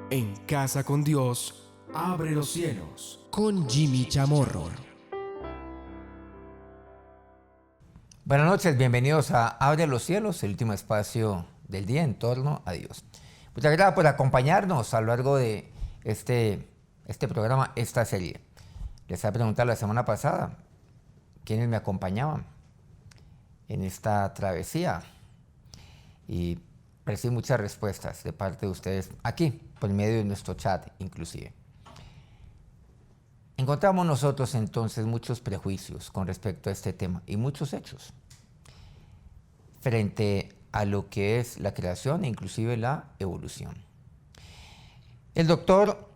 En Casa con Dios, abre los cielos. Con Jimmy Chamorro. Buenas noches, bienvenidos a Abre los Cielos, el último espacio del día en torno a Dios. Muchas gracias por acompañarnos a lo largo de este programa, esta serie. Les he preguntado la semana pasada quiénes me acompañaban en esta travesía y recibí muchas respuestas de parte de ustedes aquí, por medio de nuestro chat inclusive. Encontramos nosotros entonces muchos prejuicios con respecto a este tema y muchos hechos frente a lo que es la creación e inclusive la evolución. El doctor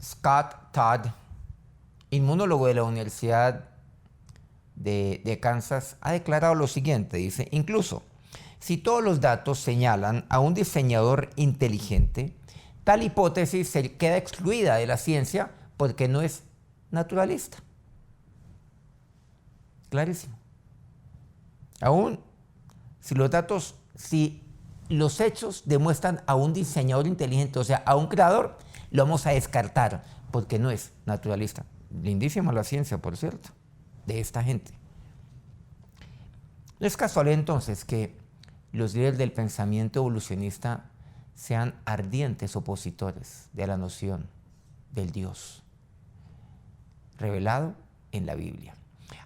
Scott Todd, inmunólogo de la Universidad de Kansas, ha declarado lo siguiente, dice: incluso si todos los datos señalan a un diseñador inteligente, tal hipótesis se queda excluida de la ciencia porque no es naturalista. Clarísimo. Aún si los hechos demuestran a un diseñador inteligente, o sea, a un creador, lo vamos a descartar porque no es naturalista. Lindísima la ciencia, por cierto, de esta gente. No es casual entonces que los líderes del pensamiento evolucionista sean ardientes opositores de la noción del Dios revelado en la Biblia.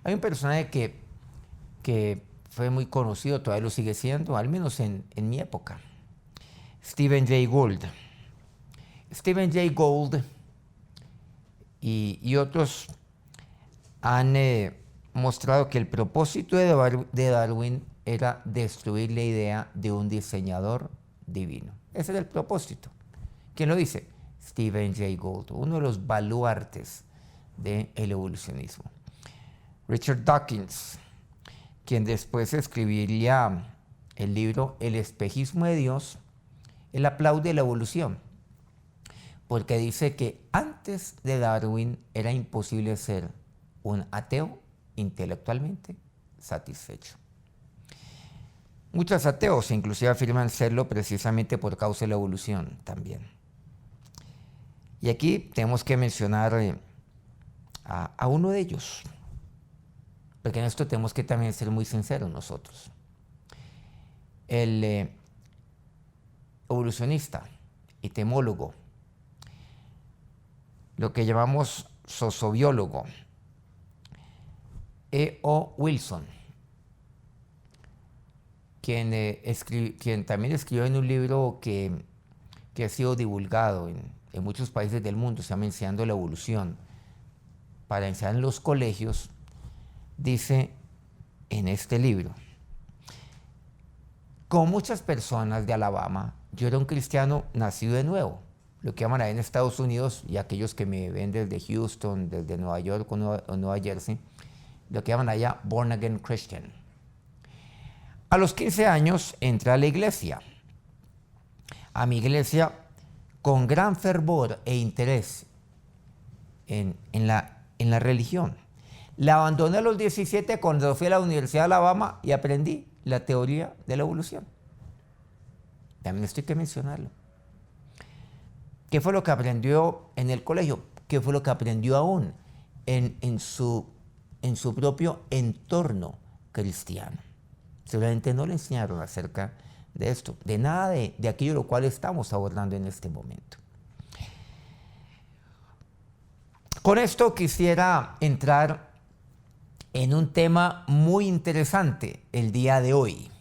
Hay un personaje que fue muy conocido, todavía lo sigue siendo, al menos en mi época: Stephen Jay Gould. Stephen Jay Gould y otros han mostrado que el propósito de Darwin era destruir la idea de un diseñador divino. Ese era el propósito. ¿Quién lo dice? Stephen Jay Gould, uno de los baluartes del evolucionismo. Richard Dawkins, quien después escribiría el libro El espejismo de Dios, él aplaude la evolución, porque dice que antes de Darwin era imposible ser un ateo intelectualmente satisfecho. Muchos ateos inclusive afirman serlo precisamente por causa de la evolución también. Y aquí tenemos que mencionar a uno de ellos, porque en esto tenemos que también ser muy sinceros nosotros. El evolucionista y temólogo, lo que llamamos sociobiólogo, E.O. Wilson, quien también escribió en un libro que ha sido divulgado en muchos países del mundo, se llama Enseñando la Evolución, para enseñar en los colegios, dice en este libro: como muchas personas de Alabama, yo era un cristiano nacido de nuevo, lo que llaman ahí en Estados Unidos, y aquellos que me ven desde Houston, desde Nueva York o Nueva Jersey, lo que llaman allá born again Christian. A los 15 años entré a la iglesia, a mi iglesia, con gran fervor e interés en la religión. La abandoné a los 17 cuando fui a la Universidad de Alabama y aprendí la teoría de la evolución. También esto hay que mencionarlo. ¿Qué fue lo que aprendió en el colegio? ¿Qué fue lo que aprendió aún en su propio entorno cristiano? Seguramente no le enseñaron acerca de esto, de nada de aquello lo cual estamos abordando en este momento. Con esto quisiera entrar en un tema muy interesante el día de hoy.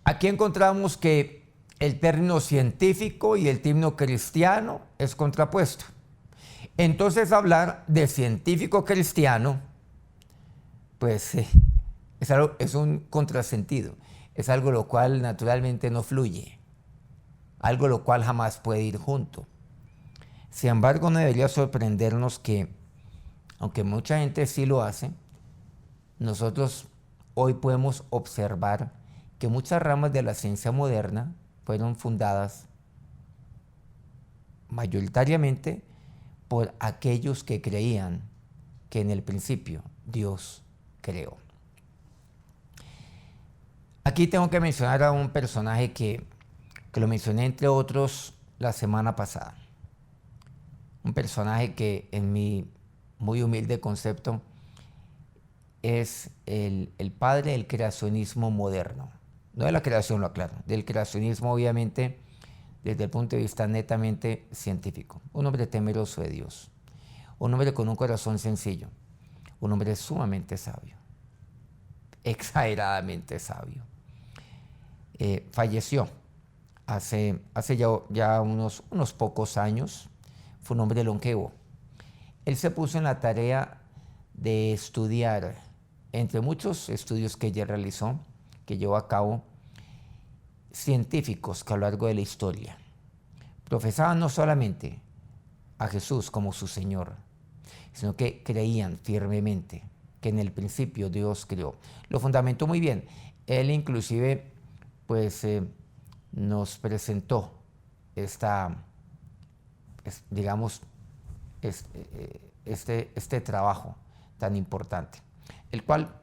Aquí encontramos que el término científico y el término cristiano es contrapuesto. Entonces, hablar de científico cristiano pues es un contrasentido, es algo lo cual naturalmente no fluye, algo lo cual jamás puede ir junto. Sin embargo, no debería sorprendernos que, aunque mucha gente sí lo hace, nosotros hoy podemos observar que muchas ramas de la ciencia moderna fueron fundadas mayoritariamente por aquellos que creían que en el principio Dios creó. Aquí tengo que mencionar a un personaje que lo mencioné entre otros la semana pasada. Un personaje que en mi muy humilde concepto es el padre del creacionismo moderno. No de la creación, lo aclaro, del creacionismo obviamente desde el punto de vista netamente científico. Un hombre temeroso de Dios, un hombre con un corazón sencillo, un hombre sumamente sabio, exageradamente sabio. Falleció hace ya unos pocos años. Fue un hombre longevo. Él se puso en la tarea de estudiar, entre muchos estudios que ella realizó, que llevó a cabo, científicos que a lo largo de la historia profesaban no solamente a Jesús como su Señor, sino que creían firmemente que en el principio Dios creó. Lo fundamentó muy bien. Él inclusive pues nos presentó este trabajo tan importante, el cual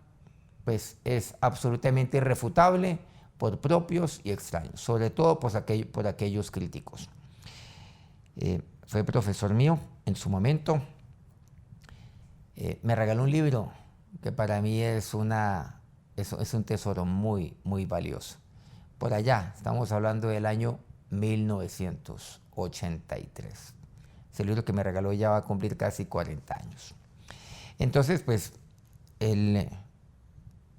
pues es absolutamente irrefutable por propios y extraños, sobre todo por aquellos críticos. Fue profesor mío en su momento. Me regaló un libro que para mí es un tesoro muy, muy valioso. Por allá, estamos hablando del año 1983. Ese libro que me regaló ya va a cumplir casi 40 años. Entonces, pues, él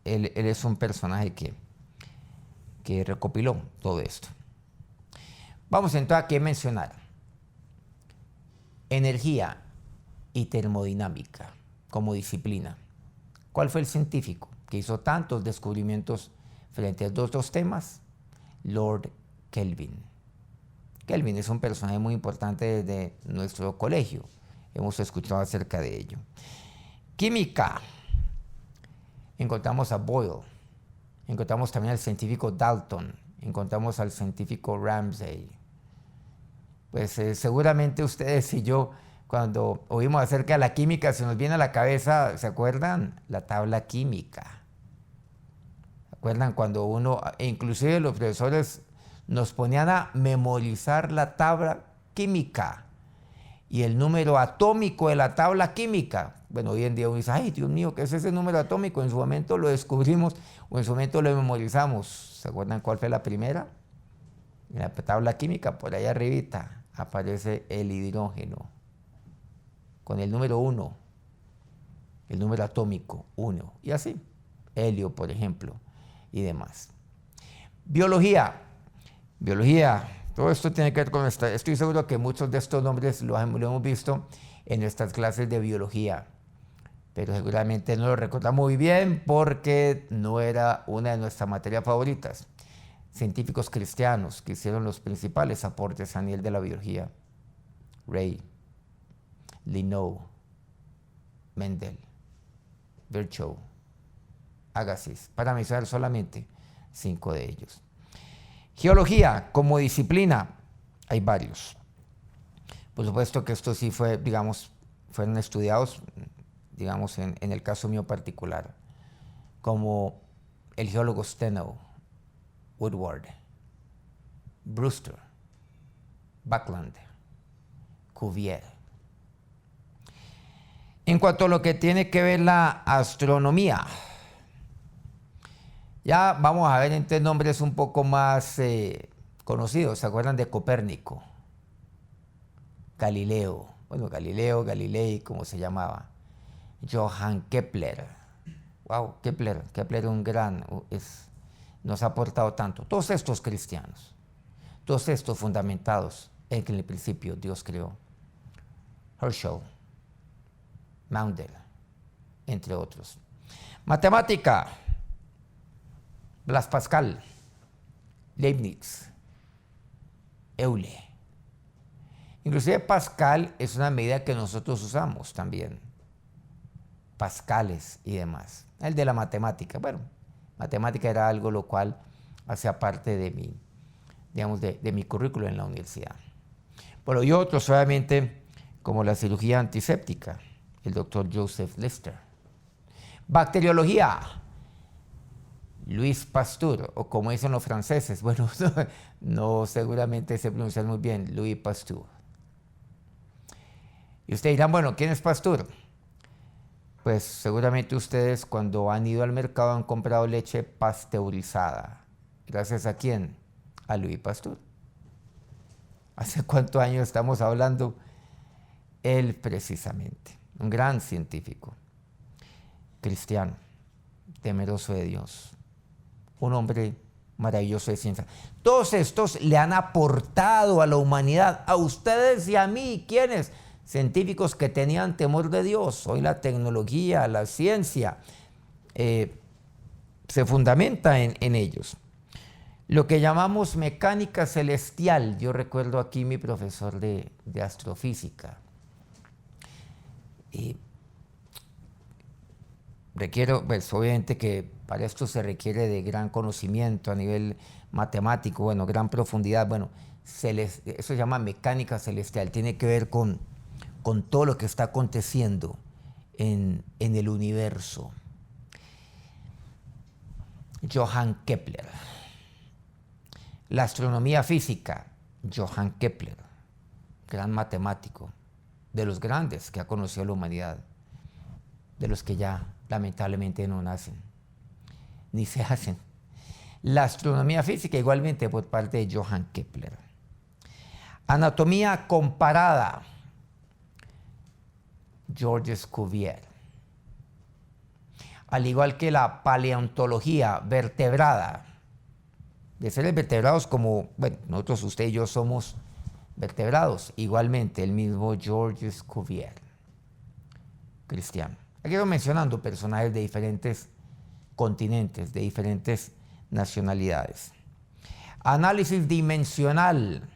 es un personaje que recopiló todo esto. Vamos entonces aquí a mencionar energía y termodinámica como disciplina. ¿Cuál fue el científico que hizo tantos descubrimientos frente a estos dos temas? Lord Kelvin. Kelvin es un personaje muy importante de nuestro colegio. Hemos escuchado acerca de ello. Química. Encontramos a Boyle. Encontramos también al científico Dalton. Encontramos al científico Ramsay. Pues seguramente ustedes y yo, cuando oímos acerca de la química, se nos viene a la cabeza, ¿se acuerdan? La tabla química. ¿Se acuerdan cuando inclusive los profesores nos ponían a memorizar la tabla química y el número atómico de la tabla química? Bueno, hoy en día uno dice, ay, Dios mío, ¿qué es ese número atómico? En su momento lo descubrimos o en su momento lo memorizamos. ¿Se acuerdan cuál fue la primera? En la tabla química, por ahí arribita, aparece el hidrógeno con el número 1, el número atómico 1, y así, helio, por ejemplo, y demás. Biología, todo esto tiene que ver con estoy seguro que muchos de estos nombres lo hemos visto en nuestras clases de biología, pero seguramente no lo recordamos muy bien porque no era una de nuestras materias favoritas. Científicos cristianos que hicieron los principales aportes a nivel de la biología: Ray, Linnaeus, Mendel, Virchow, Agassiz, para mencionar solamente 5 de ellos. Geología como disciplina, hay varios. Por supuesto que estos sí fueron estudiados, en el caso mío particular, como el geólogo Steno, Woodward, Brewster, Buckland, Cuvier. En cuanto a lo que tiene que ver la astronomía, ya vamos a ver entre nombres un poco más conocidos. ¿Se acuerdan de Copérnico? Galileo, Galilei, como se llamaba. Johann Kepler. Wow, Kepler un gran, nos ha aportado tanto. Todos estos cristianos, todos estos fundamentados en que en el principio Dios creó. Herschel, Mendel, entre otros. Matemática, Blaise Pascal, Leibniz, Euler. Inclusive Pascal es una medida que nosotros usamos también. Pascales y demás. El de la matemática. Bueno, matemática era algo lo cual hacía parte de mi currículo en la universidad. Bueno, y otros obviamente como la cirugía antiséptica, el doctor Joseph Lister. Bacteriología, Louis Pasteur, o como dicen los franceses, bueno, no seguramente se pronuncia muy bien, Louis Pasteur. Y ustedes dirán, bueno, ¿quién es Pasteur? Pues seguramente ustedes cuando han ido al mercado han comprado leche pasteurizada. ¿Gracias a quién? A Louis Pasteur. ¿Hace cuántos años estamos hablando? Él precisamente, un gran científico, cristiano, temeroso de Dios, un hombre maravilloso de ciencia. Todos estos le han aportado a la humanidad, a ustedes y a mí. ¿Quiénes? Científicos que tenían temor de Dios. Hoy la tecnología, la ciencia, se fundamenta en ellos. Lo que llamamos mecánica celestial. Yo recuerdo aquí mi profesor de astrofísica. Y requiero, pues obviamente que para esto se requiere de gran conocimiento a nivel matemático, bueno, gran profundidad. Bueno, eso se llama mecánica celestial. Tiene que ver con todo lo que está aconteciendo en el universo. Johann Kepler. La astronomía física, Johann Kepler, gran matemático, de los grandes que ha conocido la humanidad, de los que ya lamentablemente no nacen, ni se hacen. La astronomía física igualmente por parte de Johann Kepler. Anatomía comparada, Georges Cuvier. Al igual que la paleontología vertebrada, de seres vertebrados como, bueno, nosotros, usted y yo somos vertebrados, igualmente el mismo Georges Cuvier, cristiano. Aquí estoy mencionando personajes de diferentes continentes, de diferentes nacionalidades. Análisis dimensional,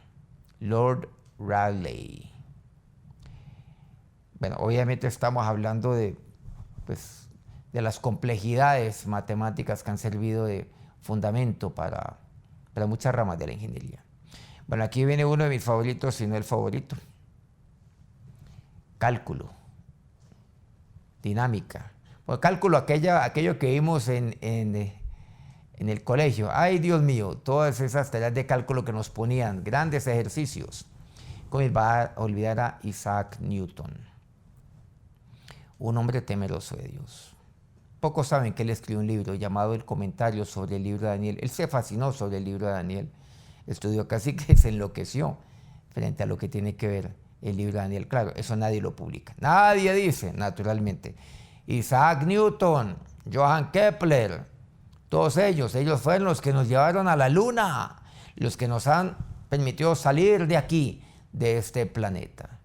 Lord Rayleigh. Bueno, obviamente estamos hablando de las complejidades matemáticas que han servido de fundamento para muchas ramas de la ingeniería. Bueno, aquí viene uno de mis favoritos, si no el favorito. Cálculo. Dinámica. Bueno, cálculo, aquello que vimos en el colegio. Ay, Dios mío, todas esas tareas de cálculo que nos ponían, grandes ejercicios. ¿Cómo va a olvidar a Isaac Newton? Un hombre temeroso de Dios. Pocos saben que él escribió un libro llamado El Comentario sobre el libro de Daniel. Él se fascinó sobre el libro de Daniel. Estudió casi que se enloqueció frente a lo que tiene que ver el libro de Daniel. Claro, eso nadie lo publica. Nadie dice, naturalmente. Isaac Newton, Johann Kepler, todos ellos fueron los que nos llevaron a la luna, los que nos han permitido salir de aquí, de este planeta.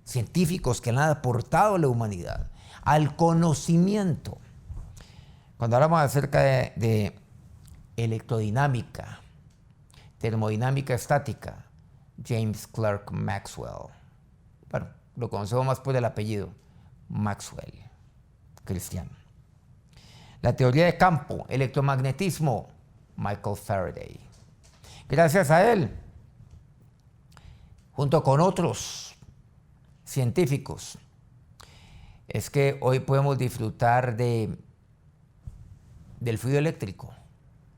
Científicos que le han aportado a la humanidad, al conocimiento. Cuando hablamos acerca de electrodinámica, termodinámica estática, James Clerk Maxwell. Bueno, lo conocemos más por el apellido, Maxwell, cristiano. La teoría de campo, electromagnetismo, Michael Faraday. Gracias a él, junto con otros científicos, es que hoy podemos disfrutar del fluido eléctrico.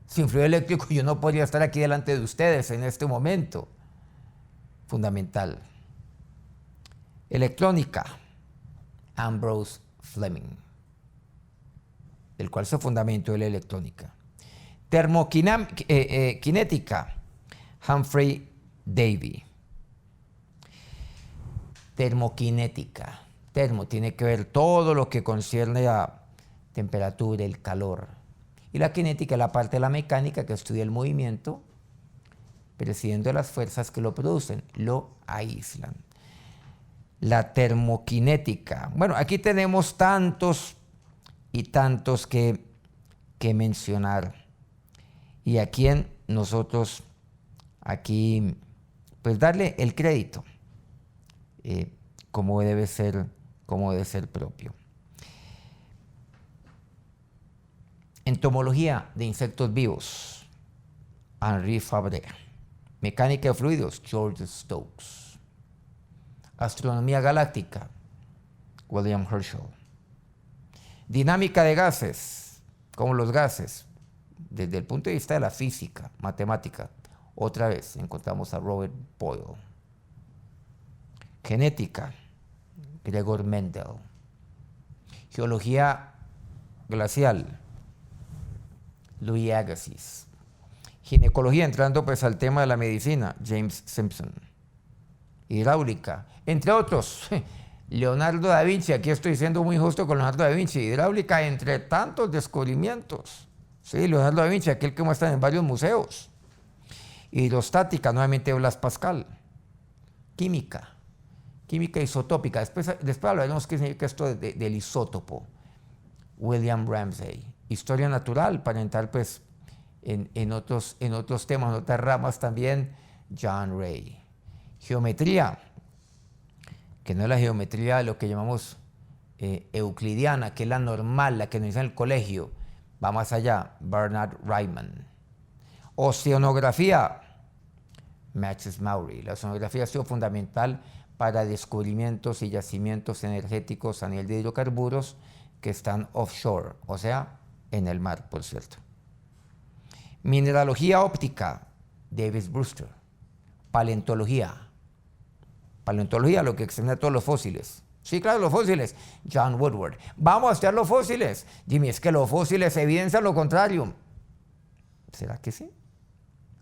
Sin fluido eléctrico yo no podría estar aquí delante de ustedes en este momento. Fundamental. Electrónica, Ambrose Fleming, del cual se fundamentó la electrónica. Termokinética, Humphrey Davy. Termokinética. Termo tiene que ver todo lo que concierne a temperatura, el calor. Y la cinética es la parte de la mecánica que estudia el movimiento, presidiendo las fuerzas que lo producen, lo aíslan. La termoquinética. Bueno, aquí tenemos tantos y tantos que mencionar. Y a quien nosotros aquí, pues darle el crédito, como debe ser propio. Entomología de insectos vivos, Henri Fabre. Mecánica de fluidos, George Stokes. Astronomía galáctica, William Herschel. Dinámica de gases, como los gases, desde el punto de vista de la física, matemática, otra vez encontramos a Robert Boyle. Genética, Gregor Mendel. Geología glacial, Louis Agassiz. Ginecología, entrando pues al tema de la medicina, James Simpson. Hidráulica, entre otros, Leonardo da Vinci. Aquí estoy siendo muy justo con Leonardo da Vinci. Hidráulica, entre tantos descubrimientos. Sí, Leonardo da Vinci, aquel que muestran en varios museos. Hidrostática, nuevamente Blas Pascal. Química isotópica. Después hablaremos qué significa esto del isótopo. William Ramsay. Historia natural, para entrar pues en otros temas, en otras ramas también, John Ray. Geometría, que no es la geometría de lo que llamamos euclidiana, que es la normal, la que nos dice en el colegio, va más allá, Bernard Riemann. Oceanografía, Max Maury. La oceanografía ha sido fundamental para descubrimientos y yacimientos energéticos a nivel de hidrocarburos que están offshore, o sea, en el mar, por cierto. Mineralogía óptica, David Brewster. Paleontología, lo que examina todos los fósiles. Sí, claro, los fósiles, John Woodward. Vamos a estudiar los fósiles. Jimmy, es que los fósiles evidencian lo contrario. ¿Será que sí?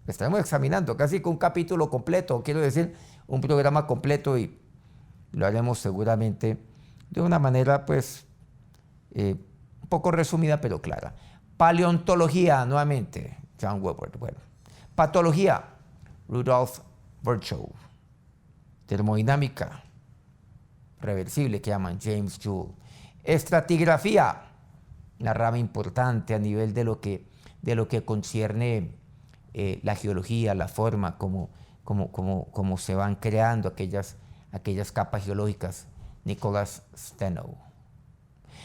Lo estaremos examinando casi con un capítulo completo, quiero decir, un programa completo, y lo haremos seguramente de una manera pues un poco resumida pero clara. Paleontología, nuevamente, John Woodward. Bueno, patología, Rudolf Virchow. Termodinámica reversible, que llaman James Joule. Estratigrafía, una rama importante a nivel de lo que concierne la geología, la forma, cómo se van creando aquellas capas geológicas, Nicholas Steno.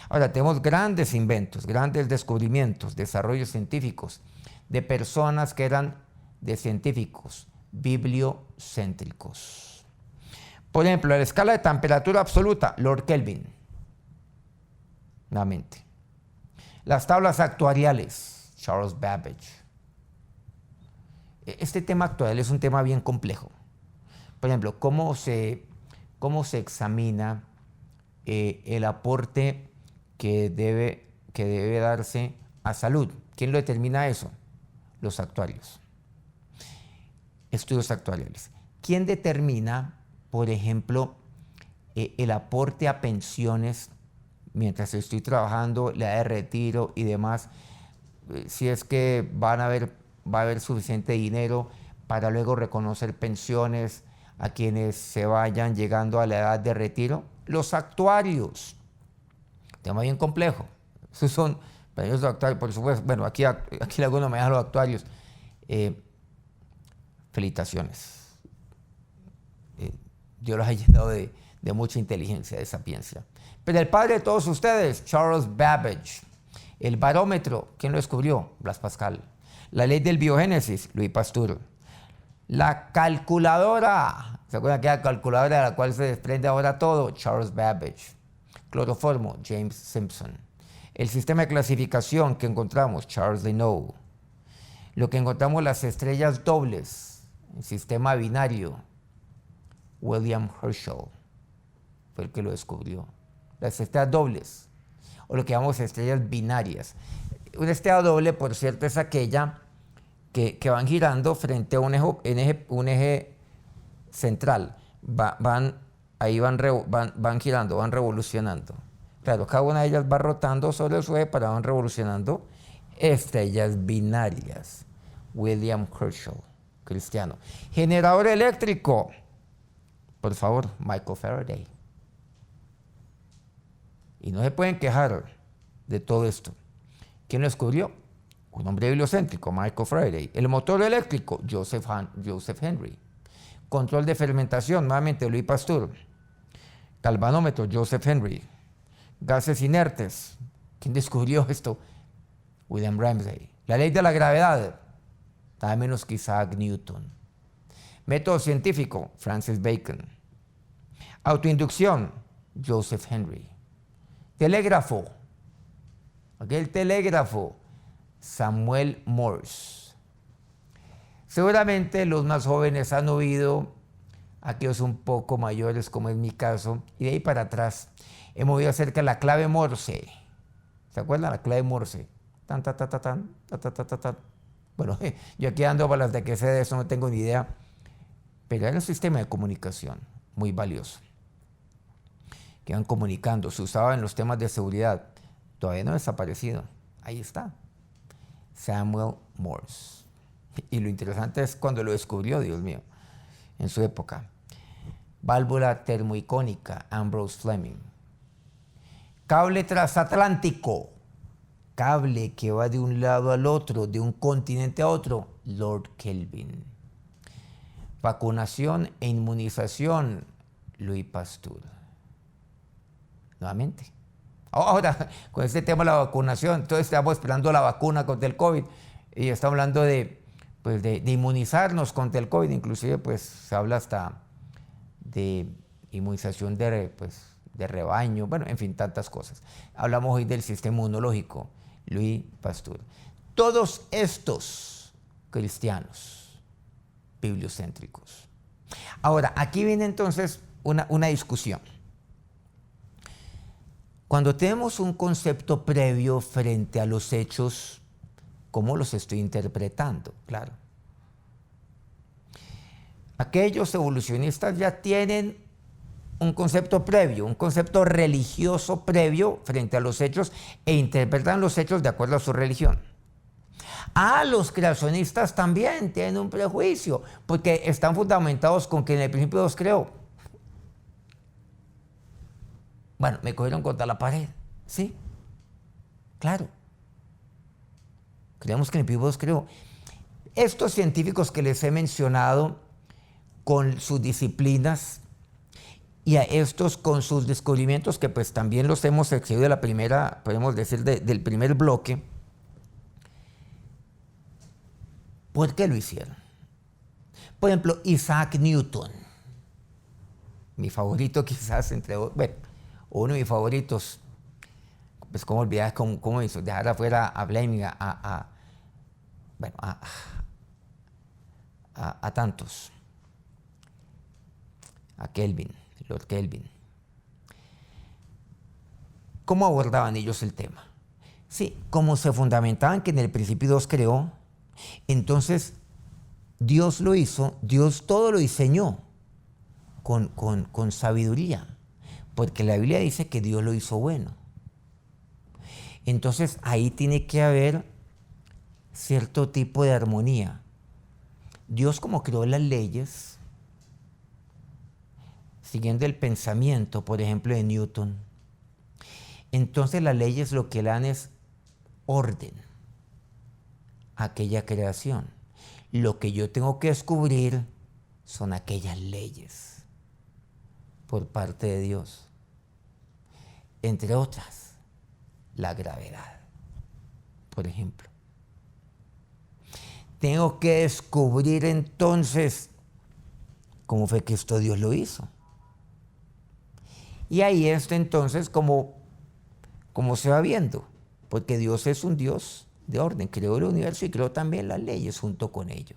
Ahora, tenemos grandes inventos, grandes descubrimientos, desarrollos científicos de personas que eran de científicos bibliocéntricos. Por ejemplo, la escala de temperatura absoluta, Lord Kelvin. Nuevamente. Las tablas actuariales, Charles Babbage. Este tema actuarial es un tema bien complejo. Por ejemplo, cómo se examina el aporte que debe darse a salud. ¿Quién lo determina eso? Los actuarios. Estudios actuariales. ¿Quién determina, por ejemplo, el aporte a pensiones mientras estoy trabajando, la edad de retiro y demás? Si es que va a haber suficiente dinero para luego reconocer pensiones a quienes se vayan llegando a la edad de retiro. Los actuarios. Tema bien complejo. Esos son, para ellos los actuarios, por supuesto. Bueno, aquí le hago una homenaje a los actuarios. Felicitaciones. Dios los ha llenado de mucha inteligencia, de sapiencia. Pero el padre de todos ustedes, Charles Babbage. El barómetro, ¿quién lo descubrió? Blas Pascal. La ley del biogénesis, Louis Pasteur. La calculadora, ¿se acuerdan aquella calculadora de la cual se desprende ahora todo? Charles Babbage. Cloroformo, James Simpson. El sistema de clasificación que encontramos, Charles Linot. Lo que encontramos, las estrellas dobles, el sistema binario, William Herschel fue el que lo descubrió. Las estrellas dobles, o lo que llamamos estrellas binarias. Una estrella doble, por cierto, es aquella que van girando frente a un eje central. Van girando, van revolucionando. Claro, cada una de ellas va rotando sobre su eje, pero van revolucionando. Estrellas binarias. William Herschel, cristiano. Generador eléctrico. Por favor, Michael Faraday. Y no se pueden quejar de todo esto. ¿Quién lo descubrió? Un hombre bibliocéntrico, Michael Faraday. El motor eléctrico, Joseph Henry. Control de fermentación, nuevamente Louis Pasteur. Galvanómetro, Joseph Henry. Gases inertes, ¿quién descubrió esto? William Ramsay. La ley de la gravedad, nada menos que Isaac Newton. Método científico, Francis Bacon. Autoinducción, Joseph Henry. Telégrafo, aquel telégrafo, Samuel Morse. Seguramente los más jóvenes han oído, aquellos un poco mayores como es mi caso, y de ahí para atrás hemos oído acerca de la clave Morse. ¿Se acuerdan? La clave Morse. Tan, ta, ta, ta, tan, ta, ta, ta, ta, ta. Bueno, yo aquí ando para las de que sé de eso, no tengo ni idea, pero era un sistema de comunicación muy valioso, que iban comunicando, se usaba en los temas de seguridad, todavía no ha desaparecido, ahí está, Samuel Morse. Y lo interesante es cuando lo descubrió, Dios mío, en su época. Válvula termoicónica, Ambrose Fleming. Cable transatlántico, cable que va de un lado al otro, de un continente a otro, Lord Kelvin. Vacunación e inmunización, Louis Pasteur. Nuevamente. Ahora, con este tema de la vacunación, entonces estamos esperando la vacuna contra el COVID y estamos hablando de inmunizarnos contra el COVID, inclusive pues se habla hasta de inmunización de rebaño, bueno, en fin, tantas cosas. Hablamos hoy del sistema inmunológico, Louis Pasteur. Todos estos cristianos bibliocéntricos. Ahora, aquí viene entonces una discusión. Cuando tenemos un concepto previo frente a los hechos, ¿cómo los estoy interpretando? Claro. Aquellos evolucionistas ya tienen un concepto previo, un concepto religioso previo frente a los hechos e interpretan los hechos de acuerdo a su religión. Los creacionistas también tienen un prejuicio porque están fundamentados con que en el principio Dios creó. Bueno, me cogieron contra la pared, ¿sí? Claro. Creemos que en el principio Dios creó. Estos científicos que les he mencionado con sus disciplinas y a estos con sus descubrimientos que pues también los hemos exhibido de la primera, podemos decir, del primer bloque. ¿Por qué lo hicieron? Por ejemplo, Isaac Newton, mi favorito quizás entre otros, bueno, uno de mis favoritos, pues cómo olvidar cómo hizo, dejar afuera a Fleming, a tantos, a Kelvin, Lord Kelvin. ¿Cómo abordaban ellos el tema? Sí, como se fundamentaban que en el principio Dios creó, entonces Dios lo hizo, Dios todo lo diseñó con sabiduría, porque la Biblia dice que Dios lo hizo bueno. Entonces ahí tiene que haber cierto tipo de armonía. Dios, como creó las leyes, siguiendo el pensamiento, por ejemplo, de Newton, entonces las leyes lo que le dan es orden a aquella creación. Lo que yo tengo que descubrir son aquellas leyes por parte de Dios. Entre otras, la gravedad, por ejemplo. Tengo que descubrir entonces cómo fue que esto Dios lo hizo. Y ahí está entonces como se va viendo, porque Dios es un Dios de orden, creó el universo y creó también las leyes junto con ello.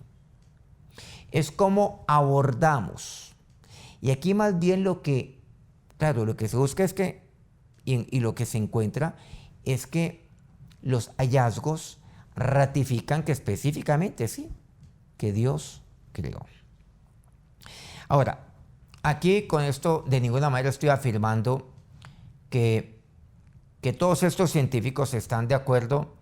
Es como abordamos. Y aquí más bien lo que se busca es que, y lo que se encuentra, es que los hallazgos ratifican que específicamente sí, que Dios creó. Ahora, aquí con esto de ninguna manera estoy afirmando que todos estos científicos están de acuerdo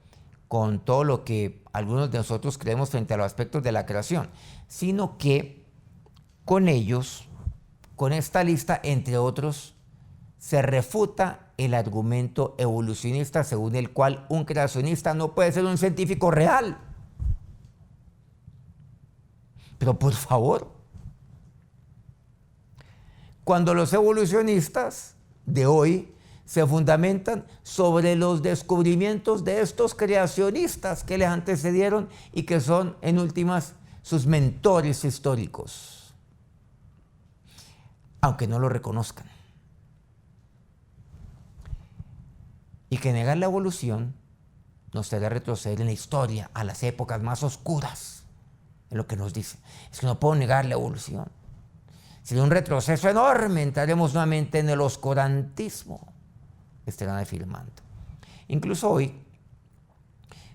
con todo lo que algunos de nosotros creemos frente a los aspectos de la creación, sino que con ellos, con esta lista, entre otros, se refuta el argumento evolucionista según el cual un creacionista no puede ser un científico real. Pero por favor, cuando los evolucionistas de hoy se fundamentan sobre los descubrimientos de estos creacionistas que les antecedieron y que son, en últimas, sus mentores históricos, aunque no lo reconozcan. Y que negar la evolución nos hará retroceder en la historia a las épocas más oscuras. Es lo que nos dice. Es que no puedo negar la evolución. Sería un retroceso enorme. Entraremos nuevamente en el oscurantismo. Estarán afirmando. Incluso hoy,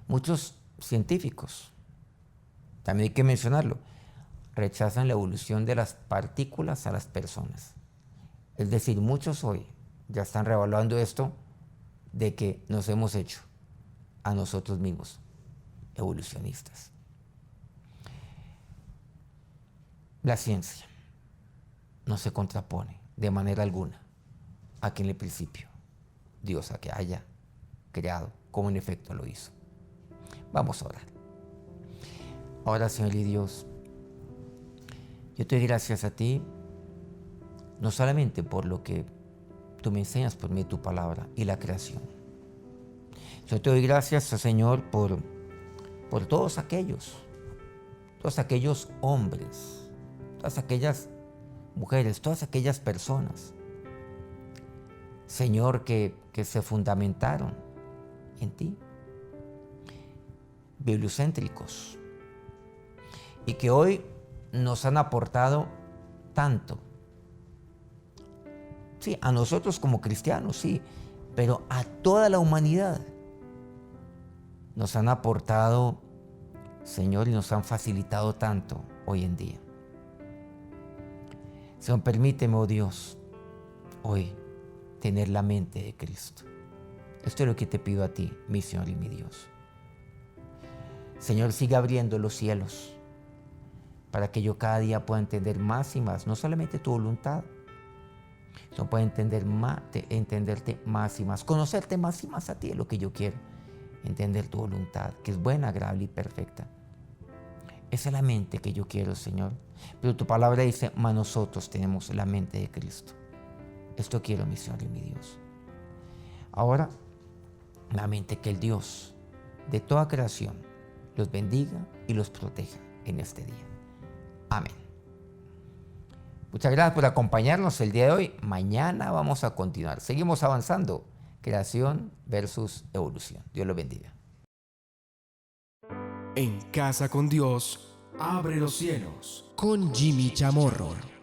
muchos científicos, también hay que mencionarlo, rechazan la evolución de las partículas a las personas. Es decir, muchos hoy ya están reevaluando esto de que nos hemos hecho a nosotros mismos evolucionistas. La ciencia no se contrapone de manera alguna a que en el principio Dios haya creado, como en efecto lo hizo. Vamos a orar. Ahora, Señor y Dios, yo te doy gracias a ti, no solamente por lo que tú me enseñas por medio de tu palabra y la creación. Yo te doy gracias, Señor, por todos aquellos hombres, todas aquellas mujeres, todas aquellas personas, Señor, que se fundamentaron en ti, bibliocéntricos, y que hoy nos han aportado tanto. Sí, a nosotros como cristianos, sí, pero a toda la humanidad nos han aportado, Señor, y nos han facilitado tanto hoy en día. Señor, permíteme, oh Dios, hoy tener la mente de Cristo. Esto es lo que te pido a ti, mi Señor y mi Dios. Señor, sigue abriendo los cielos para que yo cada día pueda entender más y más, no solamente tu voluntad, sino pueda entenderte más y más, conocerte más y más a ti, es lo que yo quiero, entender tu voluntad, que es buena, agradable y perfecta. Esa es la mente que yo quiero, Señor. Pero tu palabra dice, mas nosotros tenemos la mente de Cristo. Esto quiero, mi Señor y mi Dios. Ahora, la mente que el Dios de toda creación los bendiga y los proteja en este día. Amén. Muchas gracias por acompañarnos el día de hoy. Mañana vamos a continuar. Seguimos avanzando. Creación versus evolución. Dios los bendiga. En Casa con Dios, abre los cielos. Con Jimmy Chamorro.